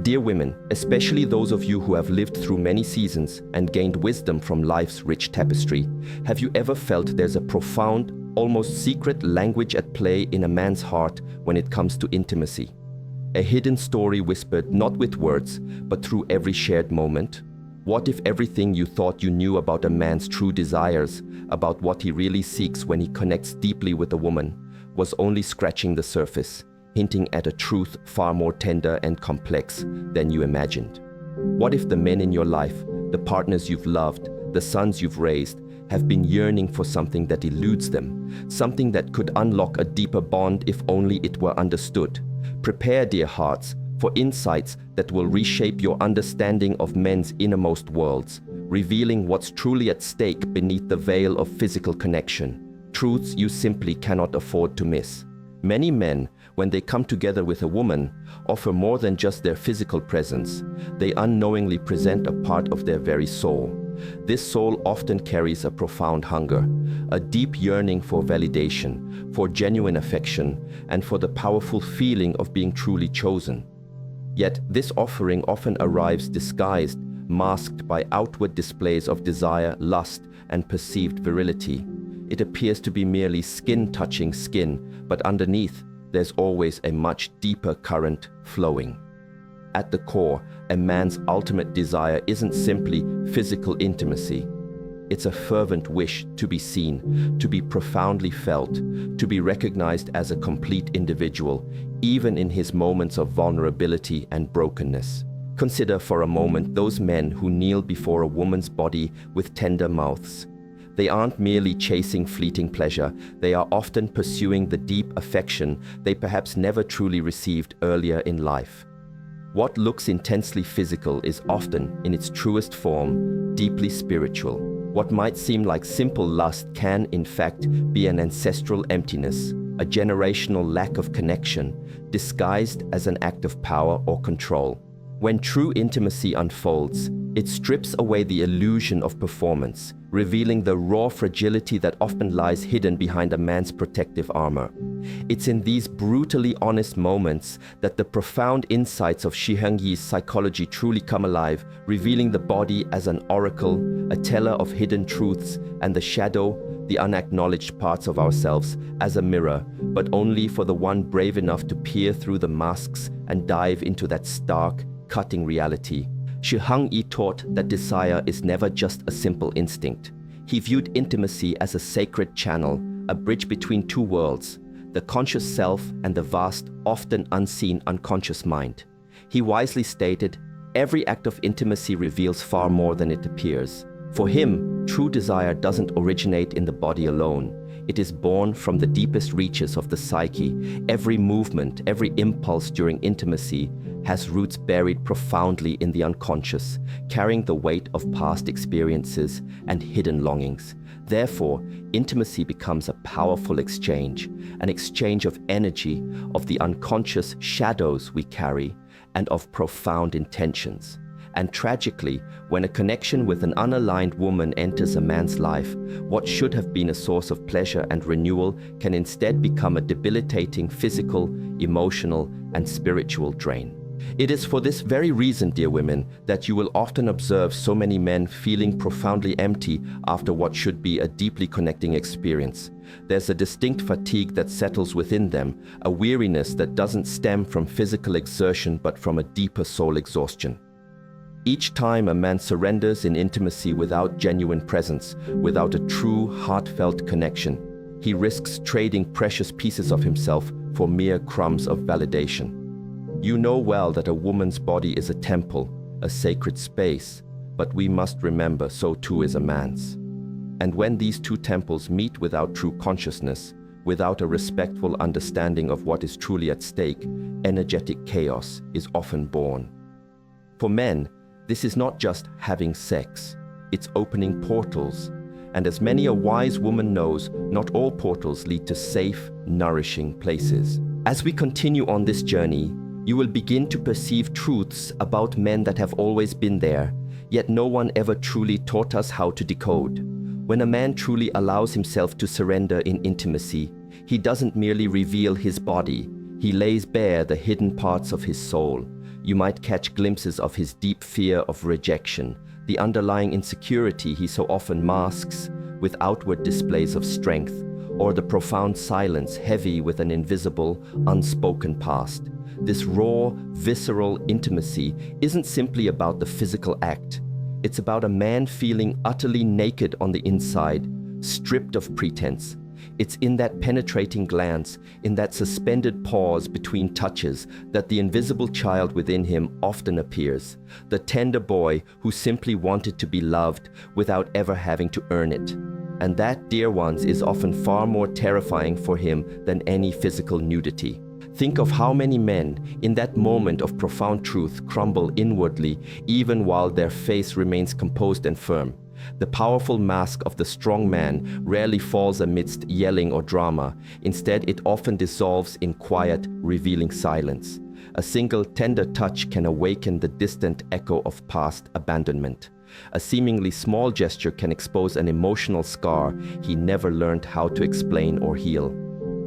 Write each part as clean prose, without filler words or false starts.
Dear women, especially those of you who have lived through many seasons and gained wisdom from life's rich tapestry, have you ever felt there's a profound, almost secret language at play in a man's heart when it comes to intimacy? A hidden story whispered not with words, but through every shared moment? What if everything you thought you knew about a man's true desires, about what he really seeks when he connects deeply with a woman, was only scratching the surface, hinting at a truth far more tender and complex than you imagined? What if the men in your life, the partners you've loved, the sons you've raised, have been yearning for something that eludes them, something that could unlock a deeper bond if only it were understood? Prepare, dear hearts, for insights that will reshape your understanding of men's innermost worlds, revealing what's truly at stake beneath the veil of physical connection, truths you simply cannot afford to miss. Many men, when they come together with a woman, offer more than just their physical presence. They unknowingly present a part of their very soul. This soul often carries a profound hunger, a deep yearning for validation, for genuine affection, and for the powerful feeling of being truly chosen. Yet this offering often arrives disguised, masked by outward displays of desire, lust, and perceived virility. It appears to be merely skin touching skin, but underneath, there's always a much deeper current flowing. At the core, a man's ultimate desire isn't simply physical intimacy. It's a fervent wish to be seen, to be profoundly felt, to be recognized as a complete individual, even in his moments of vulnerability and brokenness. Consider for a moment those men who kneel before a woman's body with tender mouths. They aren't merely chasing fleeting pleasure, they are often pursuing the deep affection they perhaps never truly received earlier in life. What looks intensely physical is often, in its truest form, deeply spiritual. What might seem like simple lust can, in fact, be an ancestral emptiness, a generational lack of connection, disguised as an act of power or control. When true intimacy unfolds, it strips away the illusion of performance, revealing the raw fragility that often lies hidden behind a man's protective armor. It's in these brutally honest moments that the profound insights of Shi Heng Yi's psychology truly come alive, revealing the body as an oracle, a teller of hidden truths, and the shadow, the unacknowledged parts of ourselves, as a mirror, but only for the one brave enough to peer through the masks and dive into that stark, cutting reality. Shi Heng Yi taught that desire is never just a simple instinct. He viewed intimacy as a sacred channel, a bridge between two worlds, the conscious self and the vast, often unseen unconscious mind. He wisely stated, "Every act of intimacy reveals far more than it appears." For him, true desire doesn't originate in the body alone. It is born from the deepest reaches of the psyche. Every movement, every impulse during intimacy has roots buried profoundly in the unconscious, carrying the weight of past experiences and hidden longings. Therefore, intimacy becomes a powerful exchange, an exchange of energy, of the unconscious shadows we carry, and of profound intentions. And tragically, when a connection with an unaligned woman enters a man's life, what should have been a source of pleasure and renewal can instead become a debilitating physical, emotional, and spiritual drain. It is for this very reason, dear women, that you will often observe so many men feeling profoundly empty after what should be a deeply connecting experience. There's a distinct fatigue that settles within them, a weariness that doesn't stem from physical exertion but from a deeper soul exhaustion. Each time a man surrenders in intimacy without genuine presence, without a true, heartfelt connection, he risks trading precious pieces of himself for mere crumbs of validation. You know well that a woman's body is a temple, a sacred space, but we must remember so too is a man's. And when these two temples meet without true consciousness, without a respectful understanding of what is truly at stake, energetic chaos is often born. For men, this is not just having sex, it's opening portals. And as many a wise woman knows, not all portals lead to safe, nourishing places. As we continue on this journey, you will begin to perceive truths about men that have always been there, yet no one ever truly taught us how to decode. When a man truly allows himself to surrender in intimacy, he doesn't merely reveal his body, he lays bare the hidden parts of his soul. You might catch glimpses of his deep fear of rejection, the underlying insecurity he so often masks with outward displays of strength, or the profound silence heavy with an invisible, unspoken past. This raw, visceral intimacy isn't simply about the physical act. It's about a man feeling utterly naked on the inside, stripped of pretense. It's in that penetrating glance, in that suspended pause between touches, that the invisible child within him often appears. The tender boy who simply wanted to be loved without ever having to earn it. And that, dear ones, is often far more terrifying for him than any physical nudity. Think of how many men, in that moment of profound truth, crumble inwardly, even while their face remains composed and firm. The powerful mask of the strong man rarely falls amidst yelling or drama. Instead, it often dissolves in quiet, revealing silence. A single tender touch can awaken the distant echo of past abandonment. A seemingly small gesture can expose an emotional scar he never learned how to explain or heal.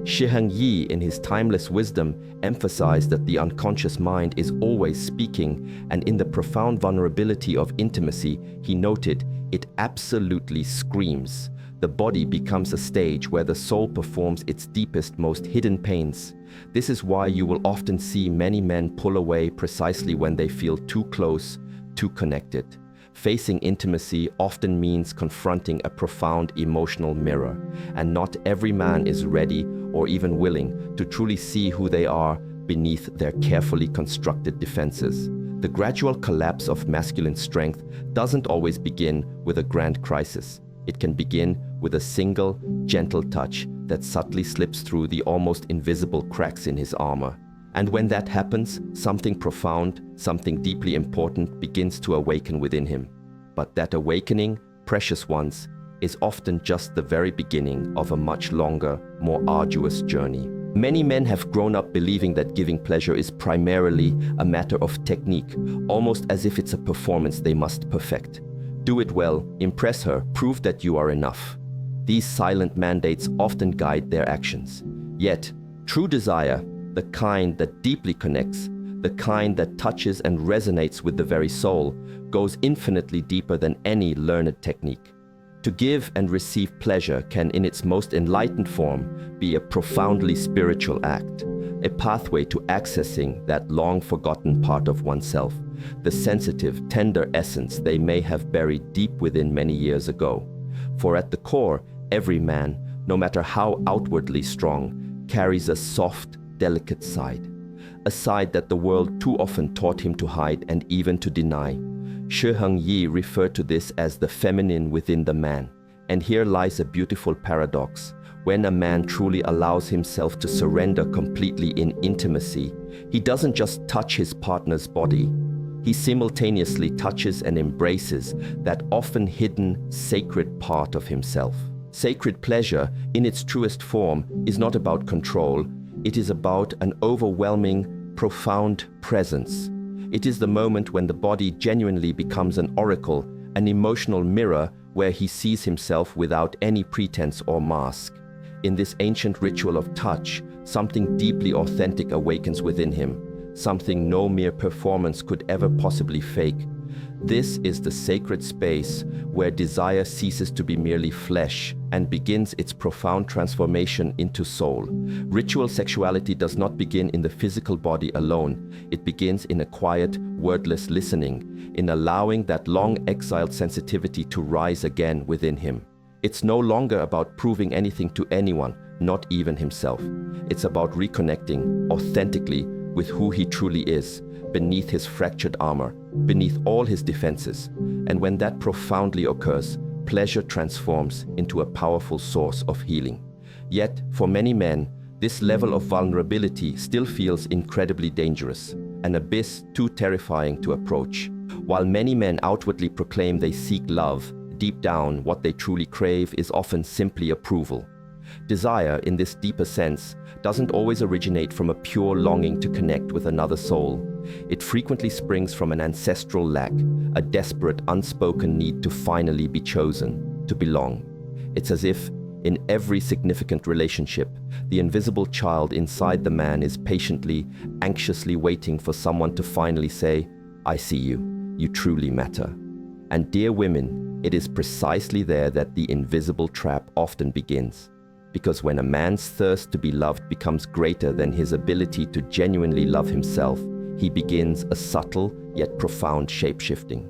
Shi Heng Yi, in his timeless wisdom, emphasized that the unconscious mind is always speaking, and in the profound vulnerability of intimacy, he noted, it absolutely screams. The body becomes a stage where the soul performs its deepest, most hidden pains. This is why you will often see many men pull away precisely when they feel too close, too connected. Facing intimacy often means confronting a profound emotional mirror, and not every man is ready or even willing to truly see who they are beneath their carefully constructed defenses. The gradual collapse of masculine strength doesn't always begin with a grand crisis. It can begin with a single, gentle touch that subtly slips through the almost invisible cracks in his armor. And when that happens, something profound, something deeply important begins to awaken within him. But that awakening, precious ones, is often just the very beginning of a much longer, more arduous journey. Many men have grown up believing that giving pleasure is primarily a matter of technique, almost as if it's a performance they must perfect. Do it well, impress her, prove that you are enough. These silent mandates often guide their actions. Yet, true desire, the kind that deeply connects, the kind that touches and resonates with the very soul, goes infinitely deeper than any learned technique. To give and receive pleasure can, in its most enlightened form, be a profoundly spiritual act, a pathway to accessing that long-forgotten part of oneself, the sensitive, tender essence they may have buried deep within many years ago. For at the core, every man, no matter how outwardly strong, carries a soft, delicate side, a side that the world too often taught him to hide and even to deny. Shi Heng Yi referred to this as the feminine within the man. And here lies a beautiful paradox. When a man truly allows himself to surrender completely in intimacy, he doesn't just touch his partner's body. He simultaneously touches and embraces that often hidden, sacred part of himself. Sacred pleasure, in its truest form, is not about control. It is about an overwhelming, profound presence. It is the moment when the body genuinely becomes an oracle, an emotional mirror where he sees himself without any pretense or mask. In this ancient ritual of touch, something deeply authentic awakens within him, something no mere performance could ever possibly fake. This is the sacred space where desire ceases to be merely flesh and begins its profound transformation into soul. Ritual sexuality does not begin in the physical body alone. It begins in a quiet, wordless listening, in allowing that long-exiled sensitivity to rise again within him. It's no longer about proving anything to anyone, not even himself. It's about reconnecting authentically with who he truly is, beneath his fractured armor, beneath all his defenses. And when that profoundly occurs, pleasure transforms into a powerful source of healing. Yet, for many men, this level of vulnerability still feels incredibly dangerous, an abyss too terrifying to approach. While many men outwardly proclaim they seek love, deep down what they truly crave is often simply approval. Desire, in this deeper sense, doesn't always originate from a pure longing to connect with another soul. It frequently springs from an ancestral lack, a desperate, unspoken need to finally be chosen, to belong. It's as if, In every significant relationship, the invisible child inside the man is patiently, anxiously waiting for someone to finally say, "I see you. You truly matter." And dear women, it is precisely there that the invisible trap often begins. Because when a man's thirst to be loved becomes greater than his ability to genuinely love himself, he begins a subtle yet profound shape-shifting.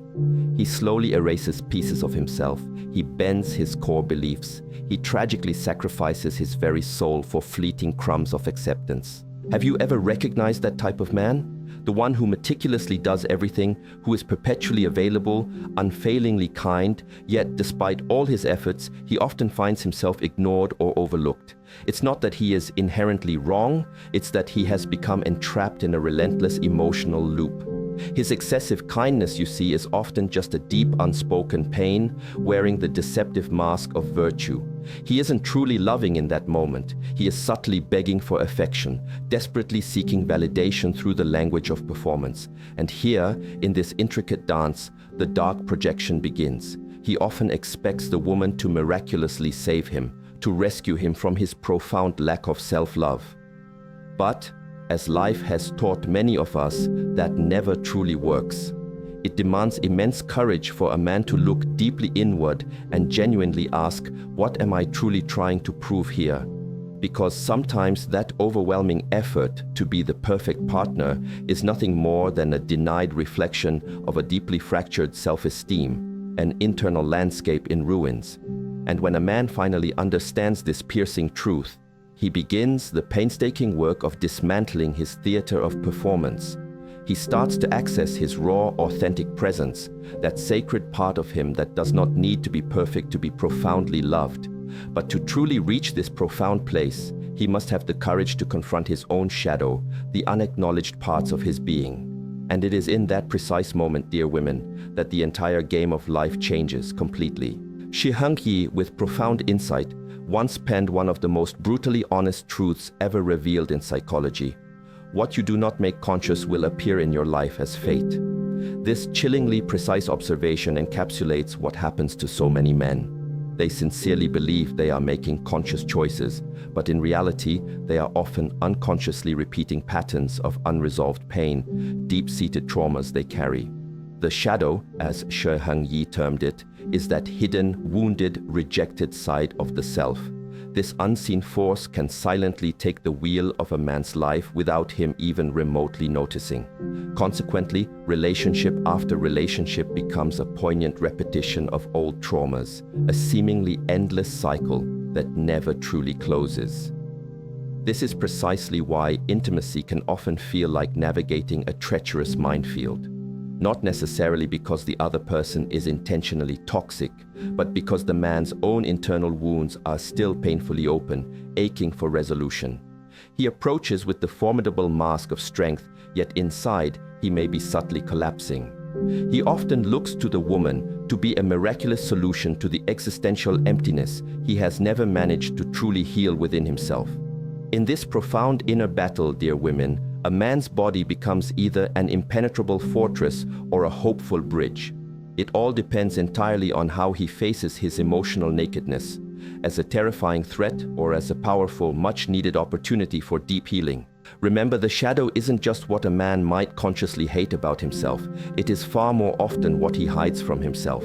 He slowly erases pieces of himself. He bends his core beliefs. He tragically sacrifices his very soul for fleeting crumbs of acceptance. Have you ever recognized that type of man? The one who meticulously does everything, who is perpetually available, unfailingly kind, yet despite all his efforts, he often finds himself ignored or overlooked. It's not that he is inherently wrong, it's that he has become entrapped in a relentless emotional loop. His excessive kindness, you see, is often just a deep unspoken pain, wearing the deceptive mask of virtue. He isn't truly loving in that moment. He is subtly begging for affection, desperately seeking validation through the language of performance. And here, in this intricate dance, the dark projection begins. He often expects the woman to miraculously save him, to rescue him from his profound lack of self-love. But as life has taught many of us, that never truly works. It demands immense courage for a man to look deeply inward and genuinely ask, what am I truly trying to prove here? Because sometimes that overwhelming effort to be the perfect partner is nothing more than a denied reflection of a deeply fractured self-esteem, an internal landscape in ruins. And when a man finally understands this piercing truth, he begins the painstaking work of dismantling his theater of performance. He starts to access his raw, authentic presence, that sacred part of him that does not need to be perfect to be profoundly loved. But to truly reach this profound place, he must have the courage to confront his own shadow, the unacknowledged parts of his being. And it is in that precise moment, dear women, that the entire game of life changes completely. Shi Heng Yi, with profound insight, once penned one of the most brutally honest truths ever revealed in psychology. What you do not make conscious will appear in your life as fate. This chillingly precise observation encapsulates what happens to so many men. They sincerely believe they are making conscious choices, but in reality, they are often unconsciously repeating patterns of unresolved pain, deep-seated traumas they carry. The shadow, as Shi Heng Yi termed it, is that hidden, wounded, rejected side of the self. This unseen force can silently take the wheel of a man's life without him even remotely noticing. Consequently, relationship after relationship becomes a poignant repetition of old traumas, a seemingly endless cycle that never truly closes. This is precisely why intimacy can often feel like navigating a treacherous minefield. Not necessarily because the other person is intentionally toxic, but because the man's own internal wounds are still painfully open, aching for resolution. He approaches with the formidable mask of strength, yet inside he may be subtly collapsing. He often looks to the woman to be a miraculous solution to the existential emptiness he has never managed to truly heal within himself. In this profound inner battle, dear women, a man's body becomes either an impenetrable fortress or a hopeful bridge. It all depends entirely on how he faces his emotional nakedness, as a terrifying threat or as a powerful, much-needed opportunity for deep healing. Remember, the shadow isn't just what a man might consciously hate about himself. It is far more often what he hides from himself.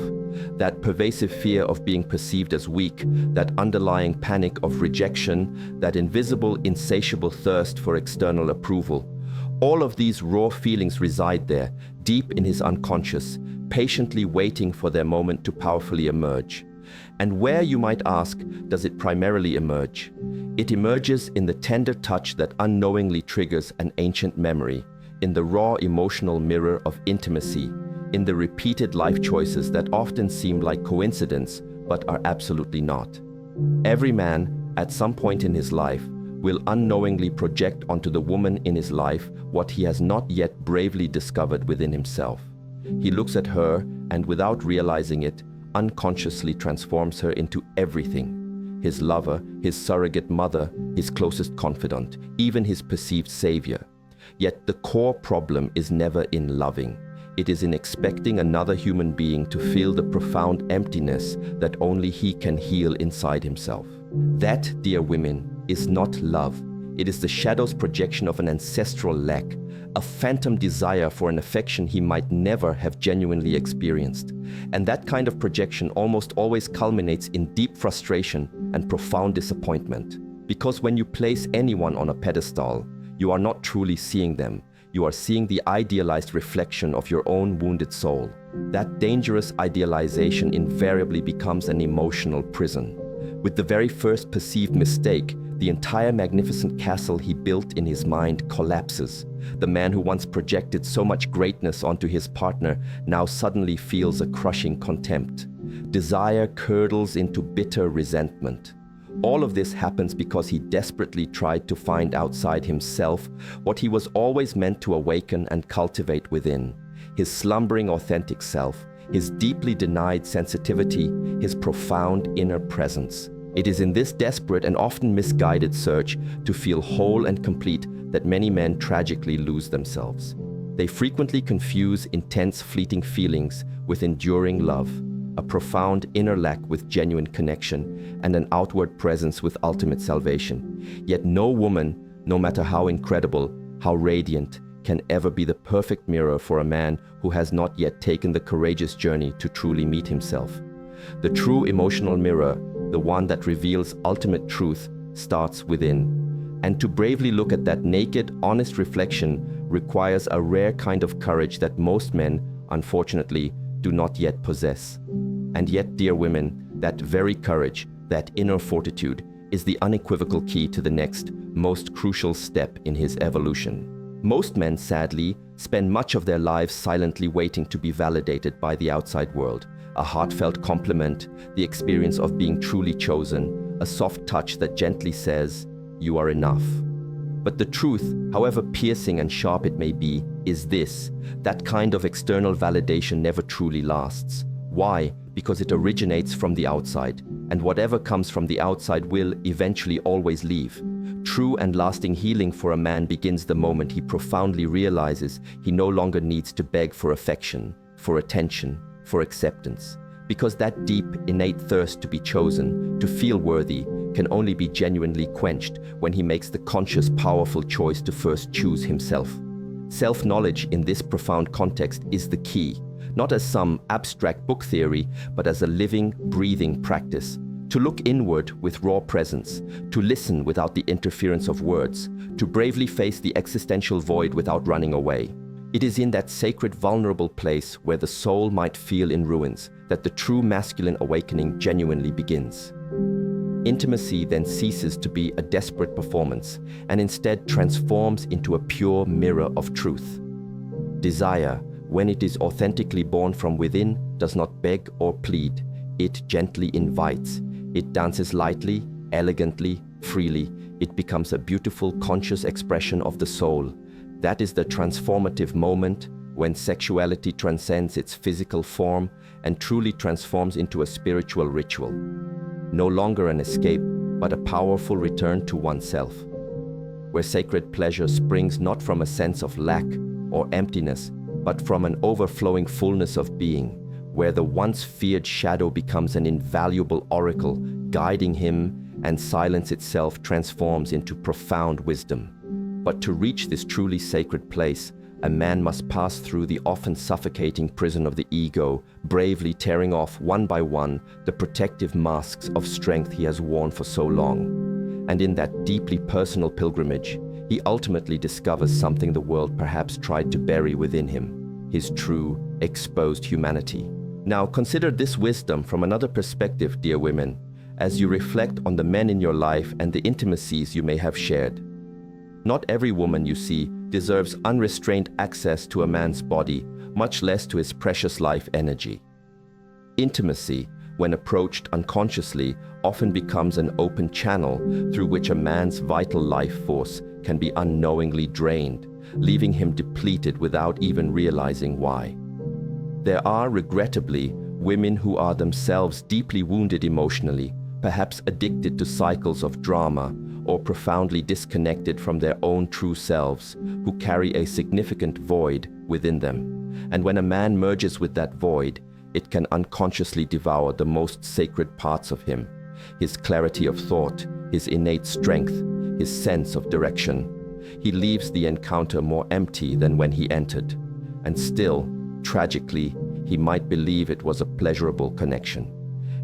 That pervasive fear of being perceived as weak, that underlying panic of rejection, that invisible, insatiable thirst for external approval. All of these raw feelings reside there, deep in his unconscious, patiently waiting for their moment to powerfully emerge. And where, you might ask, does it primarily emerge? It emerges in the tender touch that unknowingly triggers an ancient memory, in the raw emotional mirror of intimacy, in the repeated life choices that often seem like coincidence, but are absolutely not. Every man, at some point in his life, will unknowingly project onto the woman in his life what he has not yet bravely discovered within himself. He looks at her and, without realizing it, unconsciously transforms her into everything: his lover, his surrogate mother, his closest confidant, even his perceived savior. Yet the core problem is never in loving. It is in expecting another human being to fill the profound emptiness that only he can heal inside himself. That, dear women, is not love. It is the shadow's projection of an ancestral lack, a phantom desire for an affection he might never have genuinely experienced. And that kind of projection almost always culminates in deep frustration and profound disappointment. Because when you place anyone on a pedestal, you are not truly seeing them. You are seeing the idealized reflection of your own wounded soul. That dangerous idealization invariably becomes an emotional prison. With the very first perceived mistake, the entire magnificent castle he built in his mind collapses. The man who once projected so much greatness onto his partner now suddenly feels a crushing contempt. Desire curdles into bitter resentment. All of this happens because he desperately tried to find outside himself what he was always meant to awaken and cultivate within. His slumbering authentic self, his deeply denied sensitivity, his profound inner presence. It is in this desperate and often misguided search to feel whole and complete that many men tragically lose themselves. They frequently confuse intense fleeting feelings with enduring love, a profound inner lack with genuine connection, and an outward presence with ultimate salvation. Yet no woman, no matter how incredible, how radiant, can ever be the perfect mirror for a man who has not yet taken the courageous journey to truly meet himself. The true emotional mirror, the one that reveals ultimate truth, starts within. And to bravely look at that naked, honest reflection requires a rare kind of courage that most men, unfortunately, do not yet possess. And yet, dear women, that very courage, that inner fortitude, is the unequivocal key to the next, most crucial step in his evolution. Most men, sadly, spend much of their lives silently waiting to be validated by the outside world. A heartfelt compliment, the experience of being truly chosen, a soft touch that gently says, "You are enough." But the truth, however piercing and sharp it may be, is this: that kind of external validation never truly lasts. Why? Because it originates from the outside, and whatever comes from the outside will eventually always leave. True and lasting healing for a man begins the moment he profoundly realizes he no longer needs to beg for affection, for attention, for acceptance, because that deep, innate thirst to be chosen, to feel worthy, can only be genuinely quenched when he makes the conscious, powerful choice to first choose himself. Self-knowledge in this profound context is the key, not as some abstract book theory, but as a living, breathing practice. To look inward with raw presence, to listen without the interference of words, to bravely face the existential void without running away. It is in that sacred, vulnerable place where the soul might feel in ruins that the true masculine awakening genuinely begins. Intimacy then ceases to be a desperate performance and instead transforms into a pure mirror of truth. Desire, when it is authentically born from within, does not beg or plead. It gently invites. It dances lightly, elegantly, freely. It becomes a beautiful, conscious expression of the soul. That is the transformative moment when sexuality transcends its physical form and truly transforms into a spiritual ritual. No longer an escape, but a powerful return to oneself, where sacred pleasure springs not from a sense of lack or emptiness, but from an overflowing fullness of being, where the once feared shadow becomes an invaluable oracle, guiding him, and silence itself transforms into profound wisdom. But to reach this truly sacred place, a man must pass through the often suffocating prison of the ego, bravely tearing off one by one the protective masks of strength he has worn for so long. And in that deeply personal pilgrimage, he ultimately discovers something the world perhaps tried to bury within him: his true, exposed humanity. Now consider this wisdom from another perspective, dear women, as you reflect on the men in your life and the intimacies you may have shared. Not every woman, you see, deserves unrestrained access to a man's body, much less to his precious life energy. Intimacy, when approached unconsciously, often becomes an open channel through which a man's vital life force can be unknowingly drained, leaving him depleted without even realizing why. There are, regrettably, women who are themselves deeply wounded emotionally, perhaps addicted to cycles of drama, or profoundly disconnected from their own true selves, who carry a significant void within them. And when a man merges with that void, it can unconsciously devour the most sacred parts of him. his clarity of thought, his innate strength, his sense of direction. He leaves the encounter more empty than when he entered. And still, tragically, he might believe it was a pleasurable connection.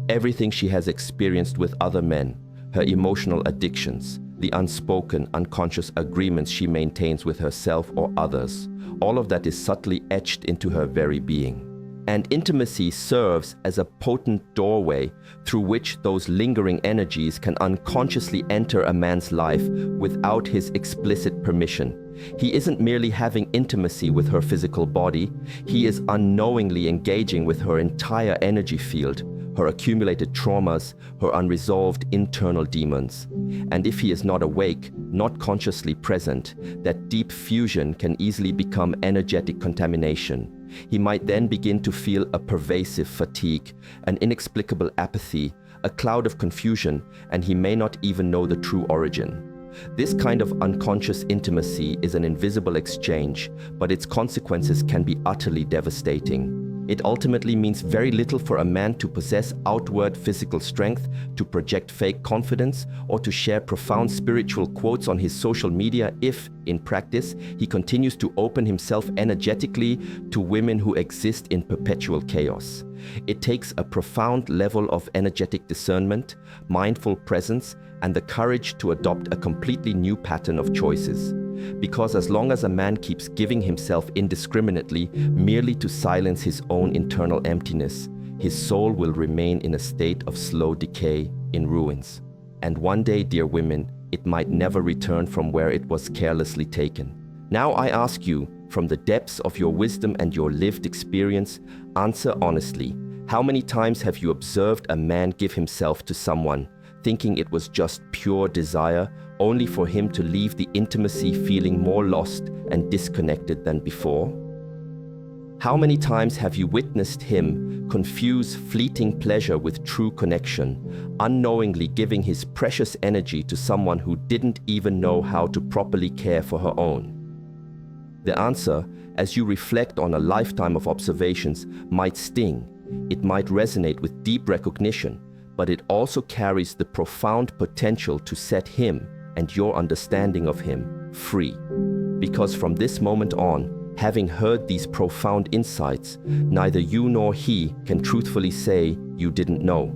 Everything she has experienced with other men, her emotional addictions, the unspoken, unconscious agreements she maintains with herself or others, all of that is subtly etched into her very being. And intimacy serves as a potent doorway through which those lingering energies can unconsciously enter a man's life without his explicit permission. He isn't merely having intimacy with her physical body, he is unknowingly engaging with her entire energy field, her accumulated traumas, her unresolved internal demons. And if he is not awake, not consciously present, that deep fusion can easily become energetic contamination. He might then begin to feel a pervasive fatigue, an inexplicable apathy, a cloud of confusion, and he may not even know the true origin. This kind of unconscious intimacy is an invisible exchange, but its consequences can be utterly devastating. It ultimately means very little for a man to possess outward physical strength, to project fake confidence, or to share profound spiritual quotes on his social media if, in practice, he continues to open himself energetically to women who exist in perpetual chaos. It takes a profound level of energetic discernment, mindful presence, and the courage to adopt a completely new pattern of choices. Because as long as a man keeps giving himself indiscriminately, merely to silence his own internal emptiness, his soul will remain in a state of slow decay, in ruins. And one day, dear women, it might never return from where it was carelessly taken. Now I ask you, from the depths of your wisdom and your lived experience, answer honestly. How many times have you observed a man give himself to someone, thinking it was just pure desire, only for him to leave the intimacy feeling more lost and disconnected than before? How many times have you witnessed him confuse fleeting pleasure with true connection, unknowingly giving his precious energy to someone who didn't even know how to properly care for her own? The answer, as you reflect on a lifetime of observations, might sting. It might resonate with deep recognition, but it also carries the profound potential to set him and your understanding of him free. Because from this moment on, having heard these profound insights, neither you nor he can truthfully say you didn't know.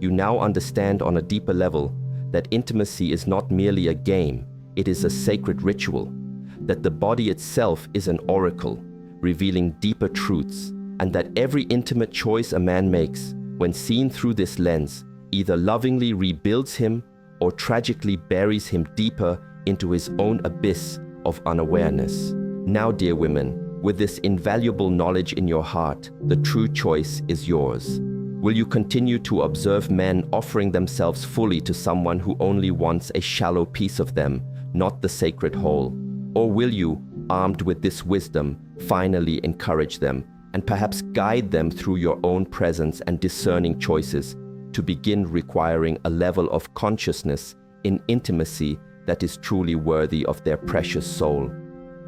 You now understand on a deeper level that intimacy is not merely a game, it is a sacred ritual, that the body itself is an oracle, revealing deeper truths, and that every intimate choice a man makes, when seen through this lens, either lovingly rebuilds him or tragically buries him deeper into his own abyss of unawareness. Now, dear women, with this invaluable knowledge in your heart, the true choice is yours. Will you continue to observe men offering themselves fully to someone who only wants a shallow piece of them, not the sacred whole? Or will you, armed with this wisdom, finally encourage them and perhaps guide them through your own presence and discerning choices to begin requiring a level of consciousness in intimacy that is truly worthy of their precious soul?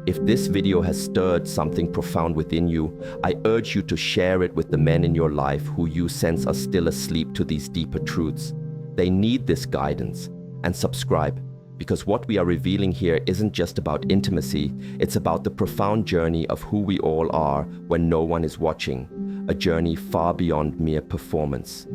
If this video has stirred something profound within you, I urge you to share it with the men in your life who you sense are still asleep to these deeper truths. They need this guidance. And subscribe, because what we are revealing here isn't just about intimacy, it's about the profound journey of who we all are when no one is watching, a journey far beyond mere performance.